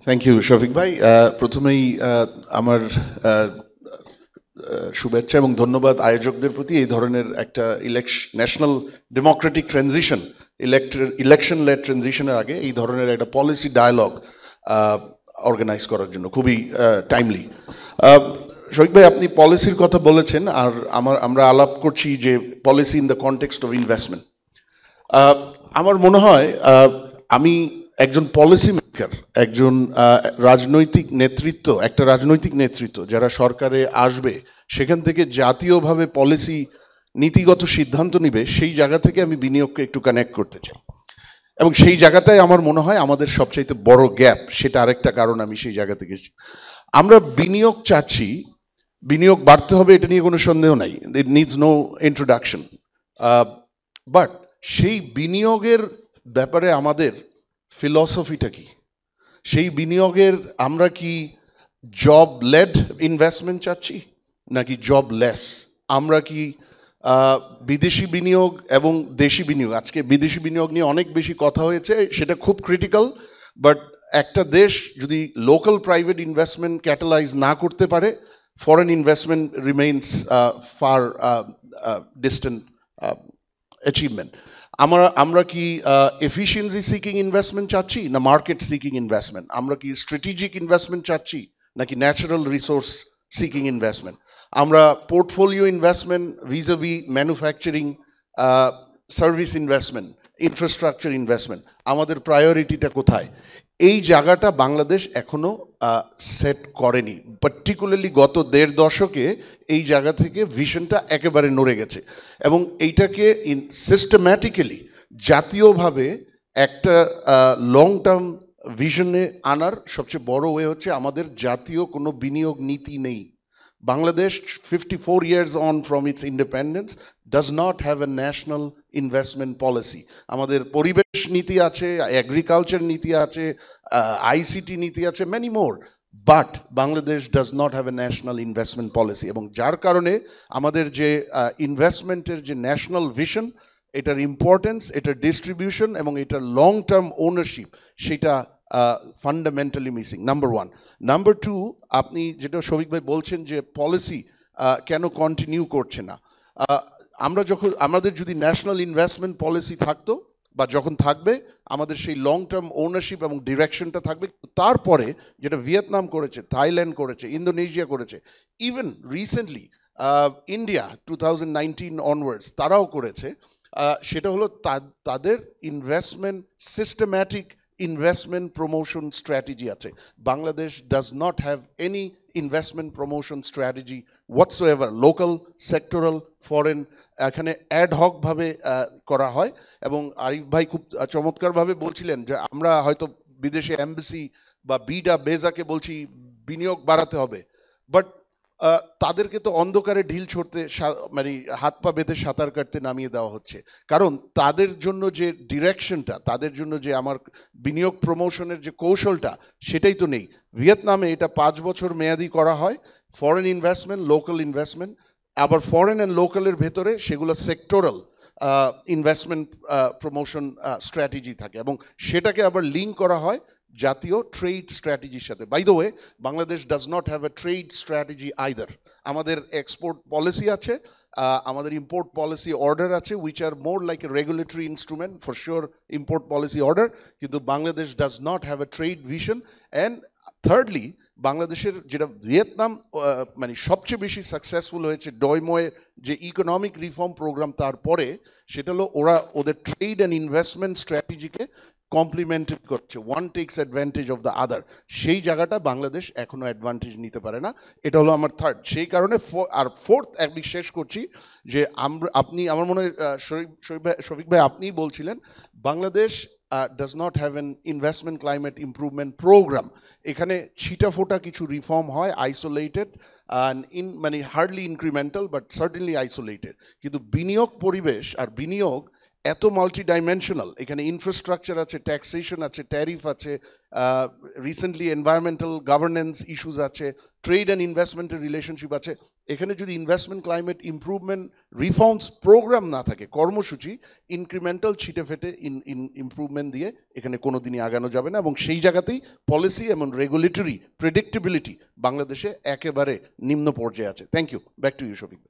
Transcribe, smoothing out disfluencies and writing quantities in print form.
Thank you Shafiq ভাই। প্রথমেই আমার শুভেচ্ছা এবং ধন্যবাদ আয়োজকদের প্রতি। এই ধরনের একটা national democratic transition, election led ট্রানজিশনের আগে এই ধরনের একটা পলিসি ডায়ালগ অর্গানাইজ করার জন্য খুবই টাইমলি। শফিক ভাই, আপনি পলিসির কথা বলেছেন, আর আমরা আলাপ করছি যে policy in the context of investment. আমার মনে হয় আমি একজন পলিসি মেকার, একজন একটা রাজনৈতিক নেতৃত্ব যারা সরকারে আসবে, সেখান থেকে জাতীয়ভাবে পলিসি নীতিগত সিদ্ধান্ত নিবে, সেই জায়গা থেকে আমি বিনিয়োগকে একটু কানেক্ট করতে চাই। এবং সেই জায়গাটাই আমার মনে হয় আমাদের সবচাইতে বড় গ্যাপ, সেটা আরেকটা কারণ আমি সেই জায়গা থেকে। আমরা বিনিয়োগ চাচ্ছি, বিনিয়োগ বাড়তে হবে, এটা নিয়ে কোনো সন্দেহ নাই, it needs no introduction. But সেই বিনিয়োগের ব্যাপারে আমাদের ফিলসফিটা কি? সেই বিনিয়োগের আমরা কি জব লেড ইনভেস্টমেন্ট চাচ্ছি নাকি জব লেস? আমরা কি বিদেশি বিনিয়োগ এবং দেশি বিনিয়োগ, আজকে বিদেশি বিনিয়োগ নিয়ে অনেক বেশি কথা হয়েছে, সেটা খুব ক্রিটিক্যাল, বাট একটা দেশ যদি লোকাল প্রাইভেট ইনভেস্টমেন্ট ক্যাটালাইজ না করতে পারে, foreign investment remains far distant achievement. আমরা কি এফিসিয়েন্সি সিকিং ইনভেস্টমেন্ট চাচ্ছি না মার্কেট সিকিং ইনভেস্টমেন্ট? আমরা কি স্ট্র্যাটেজিক ইনভেস্টমেন্ট চাচ্ছি নাকি ন্যাচারাল রিসোর্স সিকিং ইনভেস্টমেন্ট? আমরা portfolio investment vis-a-vis manufacturing, service investment, infrastructure investment, আমাদের প্রায়োরিটিটা কোথায়? এই জায়গাটা বাংলাদেশ এখনো সেট করেনি। পার্টিকুলারলি গত ১.৫ দশকে এই জায়গা থেকে ভিশনটা একেবারে নড়ে গেছে, এবং এইটাকে সিস্টেম্যাটিক্যালি জাতীয়ভাবে একটা লং টার্ম ভিশনে আনার সবচেয়ে বড় ওয়ে হচ্ছে আমাদের জাতীয় কোনো বিনিয়োগ নীতি নেই। Bangladesh 54 years on from its independence does not have a national investment policy. আমাদের পরিবেশ নীতি আছে, এগ্রিকালচার নীতি আছে, আইসিটি নীতি আছে, many more, but Bangladesh does not have a national investment policy, এবং যার কারণে আমাদের যে ইনভেস্টমেন্টের যে ন্যাশনাল ভিশন, এটার ইম্পর্টেন্স, এটার ডিস্ট্রিবিউশন এবং এটার লং টার্ম ওনারশিপ, সেটা fundamentally missing, number one. Number two, আপনি যেটা শফিক ভাই বলছেন যে পলিসি কেন কন্টিনিউ করছে না, আমাদের যদি ন্যাশনাল ইনভেস্টমেন্ট পলিসি থাকতো বা যখন থাকবে, আমাদের সেই লং টার্ম ওনারশিপ এবং ডিরেকশনটা থাকবে। তারপরে যেটা ভিয়েতনাম করেছে, থাইল্যান্ড করেছে, ইন্দোনেশিয়া করেছে, ইভেন রিসেন্টলি ইন্ডিয়া 2019 অনওয়ার্ডস তারাও করেছে, সেটা হলো তাদের investment systematic investment promotion strategy আছে। Bangladesh does not have any investment promotion strategy whatsoever, local, sectoral, foreign, এখানে অ্যাডহক ভাবে করা হয়। এবং আরিফ ভাই খুব চমৎকারভাবে বলছিলেন যে আমরা হয়তো বিদেশে এমবাসি বা বিডা বেজাকে বলছি বিনিয়োগ বাড়াতে হবে, বাট তাদেরকে তো অন্ধকারে ঢিল ছড়তে, মানে হাত পা বেঁধে সাঁতার কাটতে নামিয়ে দেওয়া হচ্ছে। কারণ তাদের জন্য যে ডিরেকশনটা, তাদের জন্য যে আমার বিনিয়োগ প্রমোশনের যে কৌশলটা, সেটাই তো নেই। ভিয়েতনামে এটা 5 বছর মেয়াদি করা হয়, ফরেন ইনভেস্টমেন্ট, লোকাল ইনভেস্টমেন্ট, আবার ফরেন অ্যান্ড লোকালের ভেতরে সেগুলো সেক্টরাল ইনভেস্টমেন্ট প্রমোশন স্ট্র্যাটেজি থাকে, এবং সেটাকে আবার লিঙ্ক করা হয় জাতীয় ট্রেড স্ট্র্যাটেজির সাথে। By the way, Bangladesh does not have a trade strategy either. আমাদের এক্সপোর্ট পলিসি আছে, আমাদের ইম্পোর্ট পলিসি অর্ডার আছে, which are more like a regulatory instrument for sure, import policy order, কিন্তু Bangladesh does not have a trade vision. And thirdly, বাংলাদেশের যেটা Vietnam মানে সবচেয়ে বেশি সাকসেসফুল হয়েছে ডয়ময়ের যে ইকোনমিক রিফর্ম প্রোগ্রাম, তারপরে সেটা হলো ওরা ওদের ট্রেড অ্যান্ড ইনভেস্টমেন্ট স্ট্র্যাটেজিকে কমপ্লিমেন্টেড করছে, one takes advantage of the other. সেই জায়গাটা বাংলাদেশ এখনো অ্যাডভান্টেজ নিতে পারে না, এটা হলো আমার থার্ড। সেই কারণে আর ফোর্থ আমি শেষ করছি যে আপনি, আমার মনে হয় শফিক ভাই আপনিই বলছিলেন, Bangladesh does not have an investment climate improvement program. এখানে ছিটাফোটা কিছু রিফর্ম হয়, আইসোলেটেড, মানে hardly incremental, but certainly isolated. কিন্তু বিনিয়োগ পরিবেশ আর বিনিয়োগ এত মাল্টি ডাইমেনশনাল, এখানে ইনফ্রাস্ট্রাকচার আছে, ট্যাক্সেশন আছে, ট্যারিফ আছে, রিসেন্টলি এনভায়রনমেন্টাল গভর্নেন্স ইস্যুস আছে, ট্রেড অ্যান্ড ইনভেস্টমেন্টের রিলেশনশিপ আছে, এখানে যদি investment climate improvement reforms programme না থাকে, কর্মসূচি, ইনক্রিমেন্টাল ছিটে ফেটে ইমপ্রুভমেন্ট দিয়ে এখানে কোনো দিনই আগানো যাবে না, এবং সেই জায়গাতেই পলিসি এবং রেগুলেটরি প্রেডিক্টেবিলিটি বাংলাদেশে একেবারে নিম্ন পর্যায়ে আছে। Thank you. Back to you, Shafiq.